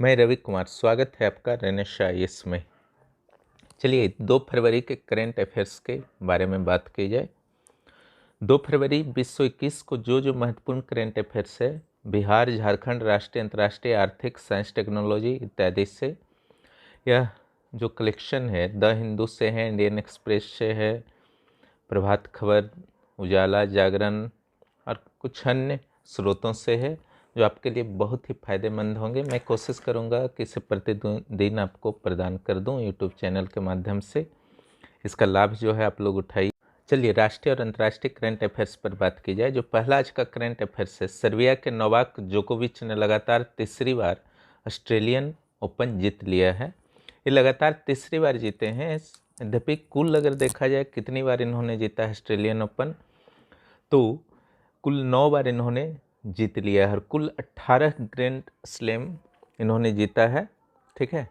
मैं रवि कुमार, स्वागत है आपका रेनेश आईएएस में। चलिए 2 फरवरी के करंट अफेयर्स के बारे में बात की जाए। 2 फरवरी 2021 को जो महत्वपूर्ण करंट अफेयर्स है, बिहार, झारखंड, राष्ट्रीय, अंतर्राष्ट्रीय, आर्थिक, साइंस, टेक्नोलॉजी इत्यादि से यह जो कलेक्शन है द हिंदू से है, इंडियन एक्सप्रेस से है, प्रभात खबर, उजाला, जागरण और कुछ अन्य स्रोतों से है, जो आपके लिए बहुत ही फायदेमंद होंगे। मैं कोशिश करूंगा कि इसे प्रतिदिन आपको प्रदान कर दूं यूट्यूब चैनल के माध्यम से। इसका लाभ जो है आप लोग उठाइए। चलिए राष्ट्रीय और अंतर्राष्ट्रीय करंट अफेयर्स पर बात की जाए। जो पहला आज का करंट अफेयर्स है, सर्बिया के नोवाक जोकोविच ने लगातार तीसरी बार ऑस्ट्रेलियन ओपन जीत लिया है। ये लगातार तीसरी बार जीते हैं। यद्यपि कुल अगर देखा जाए कितनी बार इन्होंने जीता है ऑस्ट्रेलियन ओपन, तो कुल 9 बार इन्होंने जीत लिया है और कुल 18 ग्रैंड स्लैम इन्होंने जीता है। ठीक है,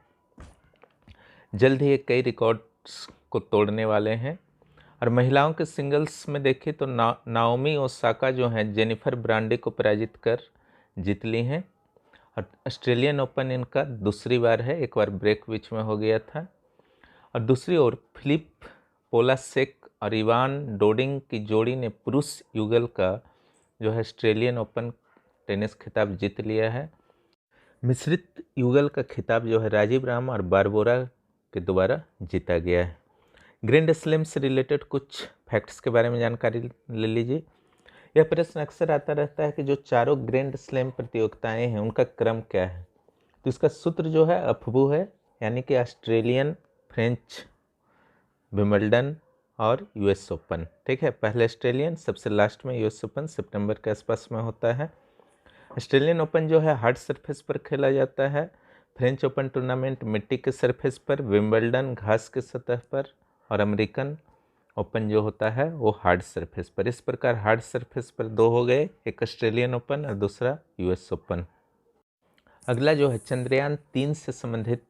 जल्द ही ये कई रिकॉर्ड्स को तोड़ने वाले हैं। और महिलाओं के सिंगल्स में देखें तो नाओमी ओसाका जो हैं जेनिफर ब्रांडी को पराजित कर जीत ली हैं। और ऑस्ट्रेलियन ओपन इनका दूसरी बार है, एक बार ब्रेक बीच में हो गया था। और दूसरी ओर फिलिप पोलासेक और इवान डोडिंग की जोड़ी ने पुरुष युगल का जो है ऑस्ट्रेलियन ओपन टेनिस खिताब जीत लिया है। मिश्रित युगल का खिताब जो है राजीव राम और बारबोरा के द्वारा जीता गया है। ग्रैंड स्लैम से रिलेटेड कुछ फैक्ट्स के बारे में जानकारी ले लीजिए। यह प्रश्न अक्सर आता रहता है कि जो चारों ग्रैंड स्लैम प्रतियोगिताएं हैं उनका क्रम क्या है। तो इसका सूत्र जो है अफबू है, यानी कि ऑस्ट्रेलियन, फ्रेंच, विंबलडन और यूएस ओपन। ठीक है, पहले ऑस्ट्रेलियन, सबसे लास्ट में यूएस ओपन सितंबर के आसपास में होता है। ऑस्ट्रेलियन ओपन जो है हार्ड सरफेस पर खेला जाता है, फ्रेंच ओपन टूर्नामेंट मिट्टी के सरफेस पर, विंबलडन घास के सतह पर और अमेरिकन ओपन जो होता है वो हार्ड सरफेस पर। इस प्रकार हार्ड सरफेस पर 2 हो गए, एक ऑस्ट्रेलियन ओपन और दूसरा यूएस ओपन। अगला जो है चंद्रयान 3 से संबंधित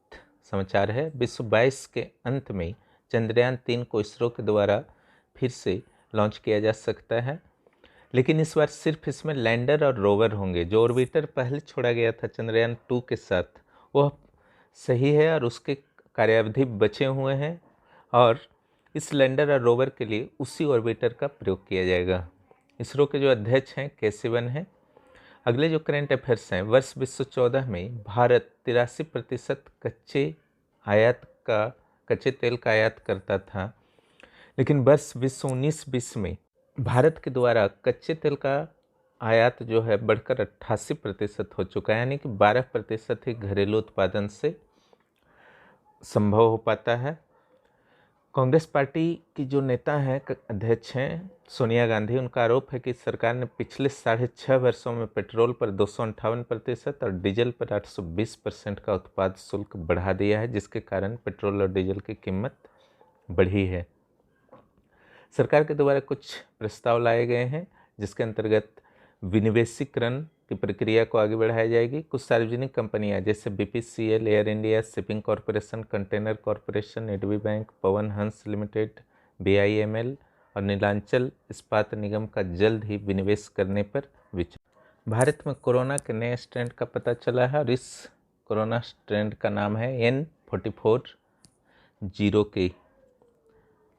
समाचार है। विश्व 22 के अंत में चंद्रयान 3 को इसरो के द्वारा फिर से लॉन्च किया जा सकता है, लेकिन इस बार सिर्फ इसमें लैंडर और रोवर होंगे। जो ऑर्बिटर पहले छोड़ा गया था चंद्रयान 2 के साथ, वह सही है और उसके कार्यावधि बचे हुए हैं, और इस लैंडर और रोवर के लिए उसी ऑर्बिटर का प्रयोग किया जाएगा। इसरो के जो अध्यक्ष हैं के सिवन हैं। अगले जो करंट अफेयर्स हैं, वर्ष 2014 में भारत 83% कच्चे तेल का आयात करता था, लेकिन वर्ष 2019-20 में भारत के द्वारा कच्चे तेल का आयात जो है बढ़कर 88% हो चुका है, यानी कि 12% ही घरेलू उत्पादन से संभव हो पाता है। कांग्रेस पार्टी की जो नेता हैं, अध्यक्ष हैं सोनिया गांधी, उनका आरोप है कि सरकार ने पिछले 6.5 वर्षों में पेट्रोल पर 258% और डीजल पर 820% का उत्पाद शुल्क बढ़ा दिया है, जिसके कारण पेट्रोल और डीजल की कीमत बढ़ी है। सरकार के द्वारा कुछ प्रस्ताव लाए गए हैं, जिसके अंतर्गत विनिवेशीकरण की प्रक्रिया को आगे बढ़ाई जाएगी। कुछ सार्वजनिक कंपनियां जैसे BPCL, Air India, shipping corporation, container corporation, एडवी बैंक, पवन हंस लिमिटेड, बीआईएमएल और नीलांचल इस्पात निगम का जल्द ही विनिवेश करने पर विचार। भारत में कोरोना के नए स्ट्रेंड का पता चला है और इस कोरोना स्ट्रेंड का नाम है N44.0K।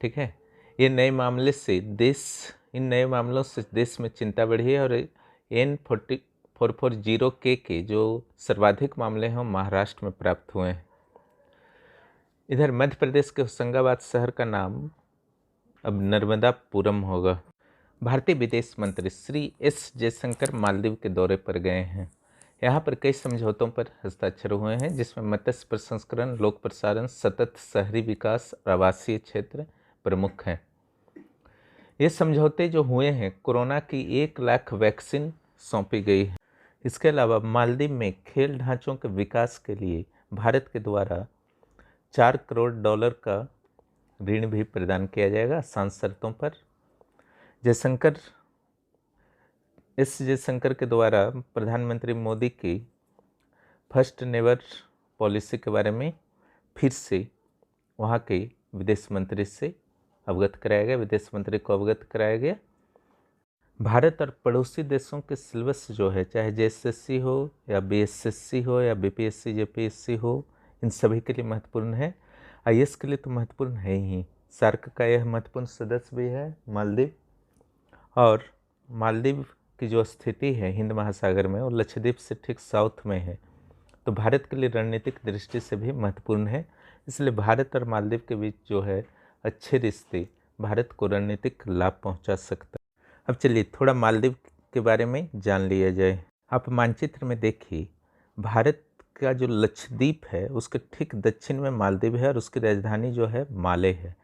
ठीक है, इन नए मामलों से देश में चिंता बढ़ी है और N44.0K के जो सर्वाधिक मामले हैं महाराष्ट्र में प्राप्त हुए हैं। इधर मध्य प्रदेश के होशंगाबाद शहर का नाम अब नर्मदापुरम होगा। भारतीय विदेश मंत्री श्री एस जयशंकर मालदीव के दौरे पर गए हैं। यहाँ पर कई समझौतों पर हस्ताक्षर हुए हैं, जिसमें मत्स्य प्रसंस्करण, लोक प्रसारण, सतत शहरी विकास और आवासीय क्षेत्र प्रमुख हैं। ये समझौते जो हुए हैं, कोरोना की 1 लाख वैक्सीन सौंपी गई है। इसके अलावा मालदीव में खेल ढांचों के विकास के लिए भारत के द्वारा $4 करोड़ का ऋण भी प्रदान किया जाएगा आसान शर्तों पर। जयशंकर के द्वारा प्रधानमंत्री मोदी की फर्स्ट नेवर पॉलिसी के बारे में फिर से वहाँ के विदेश मंत्री से अवगत कराया गया, विदेश मंत्री को अवगत कराया गया। भारत और पड़ोसी देशों के सिलेबस जो है, चाहे जेएसएससी हो या बीएसएससी हो या बीपीएससी जेपीएससी हो, इन सभी के लिए महत्वपूर्ण है। आईएएस के लिए तो महत्वपूर्ण है ही। सार्क का यह महत्वपूर्ण सदस्य भी है मालदीव, और मालदीव की जो स्थिति है हिंद महासागर में, और लक्षद्वीप से ठीक साउथ में है, तो भारत के लिए रणनीतिक दृष्टि से भी महत्वपूर्ण है। इसलिए भारत और मालदीव के बीच जो है अच्छे रिश्ते भारत को रणनीतिक लाभ पहुंचा सकता है। अब चलिए थोड़ा मालदीव के बारे में जान लिया जाए। आप मानचित्र में देखिए, भारत का जो लक्षद्वीप है उसके ठीक दक्षिण में मालदीव है, और उसकी राजधानी जो है माले है।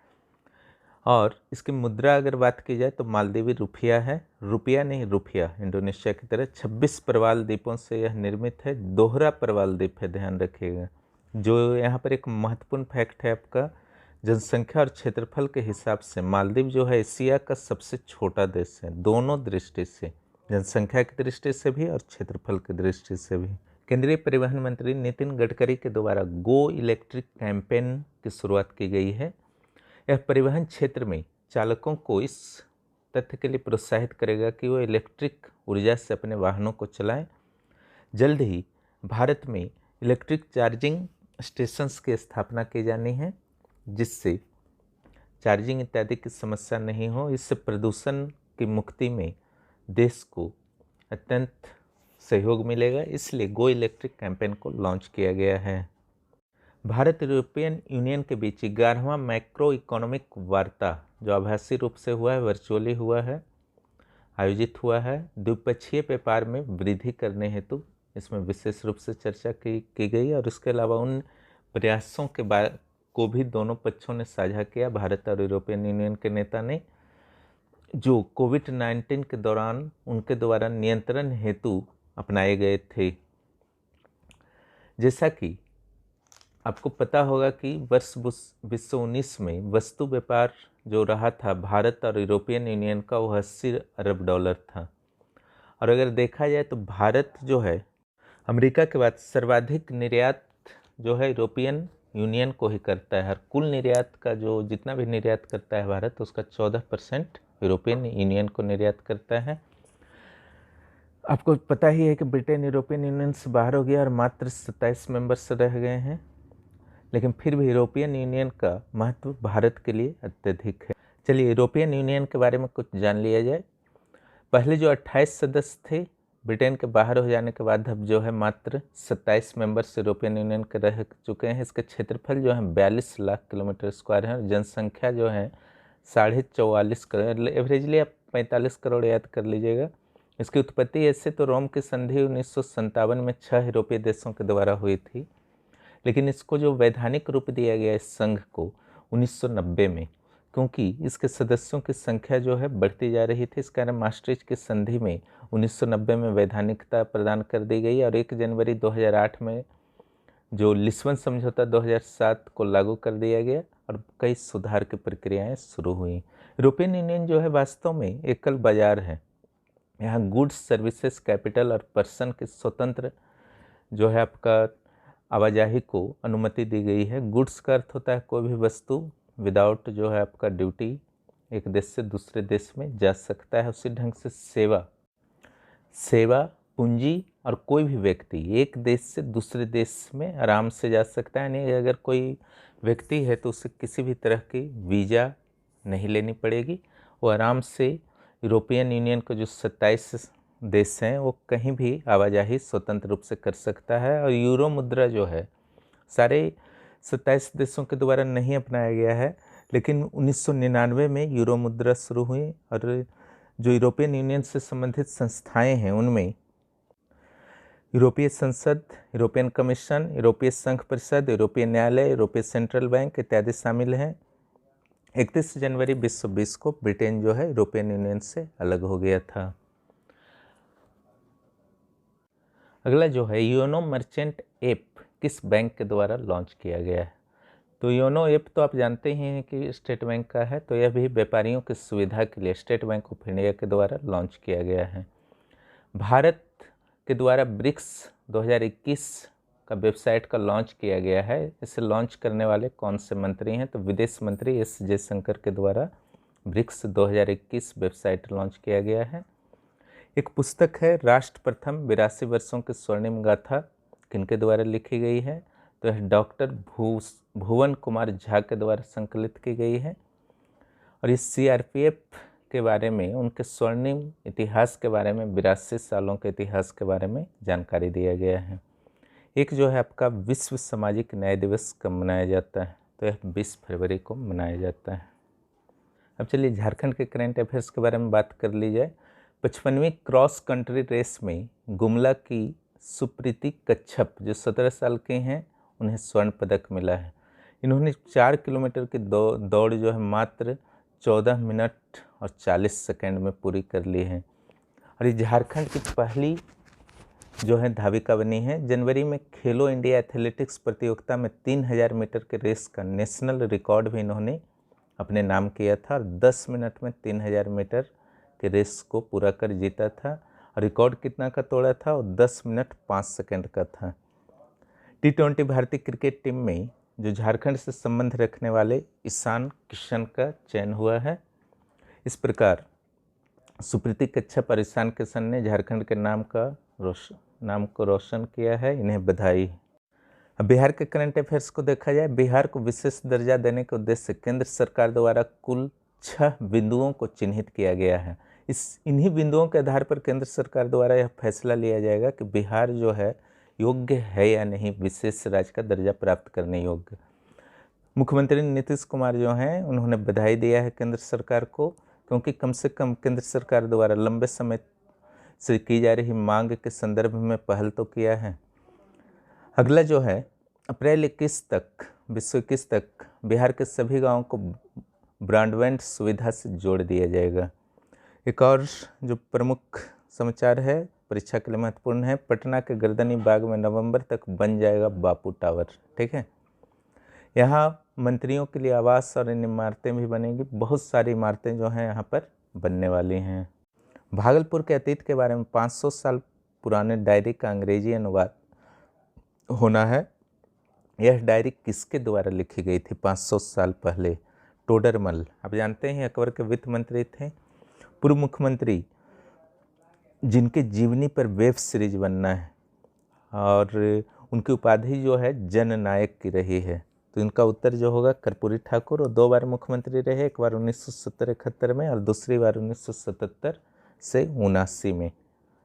और इसकी मुद्रा अगर बात की जाए तो मालदीवी रुपया है, रुपया नहीं रुपया, इंडोनेशिया की तरह 26 प्रवाल द्वीपों से यह निर्मित है। दोहरा प्रवाल द्वीप है, ध्यान रखिएगा। जो यहाँ पर एक महत्वपूर्ण फैक्ट है आपका, जनसंख्या और क्षेत्रफल के हिसाब से मालदीव जो है एशिया का सबसे छोटा देश है, दोनों दृष्टि से, जनसंख्या की दृष्टि से भी और क्षेत्रफल की दृष्टि से भी। केंद्रीय परिवहन मंत्री नितिन गडकरी के द्वारा गो इलेक्ट्रिक कैंपेन की शुरुआत की गई है। यह परिवहन क्षेत्र में चालकों को इस तथ्य के लिए प्रोत्साहित करेगा कि वो इलेक्ट्रिक ऊर्जा से अपने वाहनों को चलाएं। जल्द ही भारत में इलेक्ट्रिक चार्जिंग स्टेशंस की स्थापना की जानी है, जिससे चार्जिंग इत्यादि की समस्या नहीं हो। इससे प्रदूषण की मुक्ति में देश को अत्यंत सहयोग मिलेगा। इसलिए गो इलेक्ट्रिक कैंपेन को लॉन्च किया गया है। भारत यूरोपियन यूनियन के बीच 11वां मैक्रो इकोनॉमिक वार्ता, जो आभासी रूप से हुआ है, वर्चुअली हुआ है, आयोजित हुआ है, द्विपक्षीय व्यापार में वृद्धि करने हेतु इसमें विशेष रूप से चर्चा की गई। और इसके अलावा उन प्रयासों के बारे को भी दोनों पक्षों ने साझा किया, भारत और यूरोपियन यूनियन के नेता ने, जो कोविड-19 के दौरान उनके द्वारा नियंत्रण हेतु अपनाए गए थे। जैसा कि आपको पता होगा कि वर्ष 2019 में वस्तु व्यापार जो रहा था भारत और यूरोपियन यूनियन का, वो 80 अरब डॉलर था। और अगर देखा जाए तो भारत जो है अमेरिका के बाद सर्वाधिक निर्यात जो है यूरोपियन यूनियन को ही करता है। हर कुल निर्यात का जो जितना भी निर्यात करता है भारत, उसका 14% यूरोपियन यूनियन को निर्यात करता है। आपको पता ही है कि ब्रिटेन यूरोपियन यूनियन से बाहर हो गया और मात्र 27 मेंबर्स रह गए हैं, लेकिन फिर भी यूरोपियन यूनियन का महत्व भारत के लिए अत्यधिक है। चलिए यूरोपियन यूनियन के बारे में कुछ जान लिया जाए। पहले जो 28 सदस्य थे, ब्रिटेन के बाहर हो जाने के बाद अब जो है मात्र 27 मेंबर्स यूरोपियन यूनियन के रह चुके हैं। इसका क्षेत्रफल जो है 42 लाख किलोमीटर स्क्वायर है, और जनसंख्या जो है 44.5 करोड़, एवरेजली आप 45 करोड़ याद कर लीजिएगा। इसकी उत्पत्ति ऐसे तो रोम की संधि 1957 में 6 यूरोपीय देशों के द्वारा हुई थी, लेकिन इसको जो वैधानिक रूप दिया गया इस संघ को 1990 में, क्योंकि इसके सदस्यों की संख्या जो है बढ़ती जा रही थी। इस कारण मास्ट्रिच की संधि में 1990 में वैधानिकता प्रदान कर दी गई, और 1 जनवरी 2008 में जो लिस्बन समझौता 2007 को लागू कर दिया गया, और कई सुधार की प्रक्रियाएं शुरू हुई। यूरोपियन यूनियन जो है वास्तव में एकल बाजार है। यहाँ गुड्स, सर्विसेज, कैपिटल और पर्सन के स्वतंत्र जो है आपका आवाजाही को अनुमति दी गई है। गुड्स का अर्थ होता है कोई भी वस्तु विदाउट जो है आपका ड्यूटी एक देश से दूसरे देश में जा सकता है। उसी ढंग से सेवा, पूंजी और कोई भी व्यक्ति एक देश से दूसरे देश में आराम से जा सकता है। नहीं, अगर कोई व्यक्ति है तो उसे किसी भी तरह की वीज़ा नहीं लेनी पड़ेगी। वो आराम से यूरोपियन यूनियन के जो 27 देश हैं वो कहीं भी आवाजाही स्वतंत्र रूप से कर सकता है। और यूरो मुद्रा जो है सारे 27 देशों के द्वारा नहीं अपनाया गया है, लेकिन 1999 में यूरो मुद्रा शुरू हुई, और जो यूरोपियन यूनियन से संबंधित संस्थाएं हैं उनमें यूरोपीय संसद, यूरोपियन कमीशन, यूरोपीय संघ परिषद, यूरोपीय न्यायालय, यूरोपीय सेंट्रल बैंक इत्यादि शामिल हैं। 31 जनवरी 2020 को ब्रिटेन जो है यूरोपियन यूनियन से अलग हो गया था। अगला जो है योनो मर्चेंट ऐप किस बैंक के द्वारा लॉन्च किया गया है? तो योनो ऐप तो आप जानते ही हैं कि स्टेट बैंक का है, तो यह भी व्यापारियों की सुविधा के लिए स्टेट बैंक ऑफ इंडिया के द्वारा लॉन्च किया गया है। भारत के द्वारा ब्रिक्स 2021 का वेबसाइट का लॉन्च किया गया है। इसे लॉन्च करने वाले कौन से मंत्री हैं? तो विदेश मंत्री एस जयशंकर के द्वारा ब्रिक्स 2021 वेबसाइट लॉन्च किया गया है। एक पुस्तक है राष्ट्र प्रथम 82 वर्षों की स्वर्णिम गाथा, किनके द्वारा लिखी गई है? तो यह डॉक्टर भुवन कुमार झा के द्वारा संकलित की गई है। और इस सीआरपीएफ के बारे में, उनके स्वर्णिम इतिहास के बारे में, 82 सालों के इतिहास के बारे में जानकारी दिया गया है। एक जो है आपका विश्व सामाजिक न्याय दिवस कब मनाया जाता है? तो यह 20 फरवरी को मनाया जाता है। अब चलिए झारखंड के करंट अफेयर्स के बारे में बात कर ली जाए। 55वीं क्रॉस कंट्री रेस में गुमला की सुप्रीति कच्छप जो 17 साल के हैं, उन्हें स्वर्ण पदक मिला है। इन्होंने 4 किलोमीटर की दौड़ जो है मात्र 14 मिनट और 40 सेकंड में पूरी कर ली है। और ये झारखंड की पहली जो है धाविका बनी है। जनवरी में खेलो इंडिया एथलेटिक्स प्रतियोगिता में 3000 मीटर के रेस का नेशनल रिकॉर्ड भी इन्होंने अपने नाम किया था और 10 मिनट में 3000 मीटर के रेस को पूरा कर जीता था। और रिकॉर्ड कितना का तोड़ा था? और 10 मिनट 5 सेकंड का था। T20 भारतीय क्रिकेट टीम में जो झारखंड से संबंध रखने वाले ईशान किशन का चयन हुआ है। इस प्रकार सुप्रीति कच्छप और ईशान किशन ने झारखंड के नाम को रोशन किया है, इन्हें बधाई। अब बिहार के करंट अफेयर्स को देखा जाए। बिहार को विशेष दर्जा देने के उद्देश्य से केंद्र सरकार द्वारा कुल 6 बिंदुओं को चिन्हित किया गया है। इन्हीं बिंदुओं के आधार पर केंद्र सरकार द्वारा यह फैसला लिया जाएगा कि बिहार जो है योग्य है या नहीं विशेष राज्य का दर्जा प्राप्त करने योग्य। मुख्यमंत्री नीतीश कुमार जो हैं, उन्होंने बधाई दिया है केंद्र सरकार को, क्योंकि कम से कम केंद्र सरकार द्वारा लंबे समय से की जा रही मांग के संदर्भ में पहल तो किया है। अगला जो है अप्रैल 21 तक, विश्व 21 तक बिहार के सभी गाँवों को ब्रॉडबैंड सुविधा से जोड़ दिया जाएगा। एक और जो प्रमुख समाचार है, परीक्षा के लिए महत्वपूर्ण है, पटना के गर्दनी बाग में नवंबर तक बन जाएगा बापू टावर। ठीक है, यहाँ मंत्रियों के लिए आवास और इन इमारतें भी बनेंगी। बहुत सारी इमारतें जो हैं यहाँ पर बनने वाली हैं। भागलपुर के अतीत के बारे में 500 साल पुराने डायरी का अंग्रेजी अनुवाद होना है। यह डायरी किसके द्वारा लिखी गई थी 500 साल पहले? टोडरमल, आप जानते हैं अकबर के वित्त मंत्री थे, पूर्व मुख्यमंत्री, जिनके जीवनी पर वेब सीरीज बनना है और उनकी उपाधि जो है जननायक की रही है। तो इनका उत्तर जो होगा कर्पूरी ठाकुर। और 2 बार मुख्यमंत्री रहे, एक बार 1970-71 में और दूसरी बार 1977 से 79 में,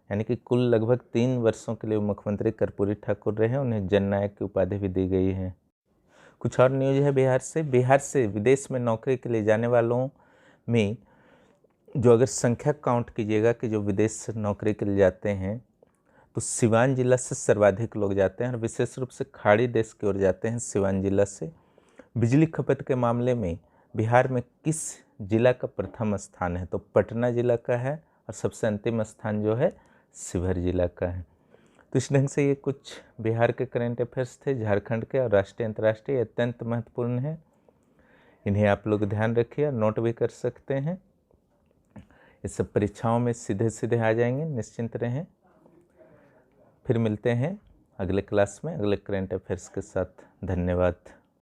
यानी कि कुल लगभग 3 वर्षों के लिए मुख्यमंत्री कर्पूरी ठाकुर रहे। उन्हें जननायक की उपाधि भी दी गई है। कुछ और न्यूज है बिहार से। बिहार से विदेश में नौकरी के लिए जाने वालों में जो अगर संख्या काउंट कीजिएगा कि जो विदेश से नौकरी के लिए जाते हैं, तो सिवान जिला से सर्वाधिक लोग जाते हैं और विशेष रूप से खाड़ी देश की ओर जाते हैं सिवान जिला से। बिजली खपत के मामले में बिहार में किस जिला का प्रथम स्थान है? तो पटना जिला का है और सबसे अंतिम स्थान जो है शिवहर जिला का है। तो इस ढंग से ये कुछ बिहार के करंट अफेयर्स थे, झारखंड के और राष्ट्रीय अंतर्राष्ट्रीय, अत्यंत महत्वपूर्ण है। इन्हें आप लोग ध्यान रखिए और नोट भी कर सकते हैं। ये सब परीक्षाओं में सीधे सीधे आ जाएंगे, निश्चिंत रहें। फिर मिलते हैं अगले क्लास में अगले करंट अफेयर्स के साथ। धन्यवाद।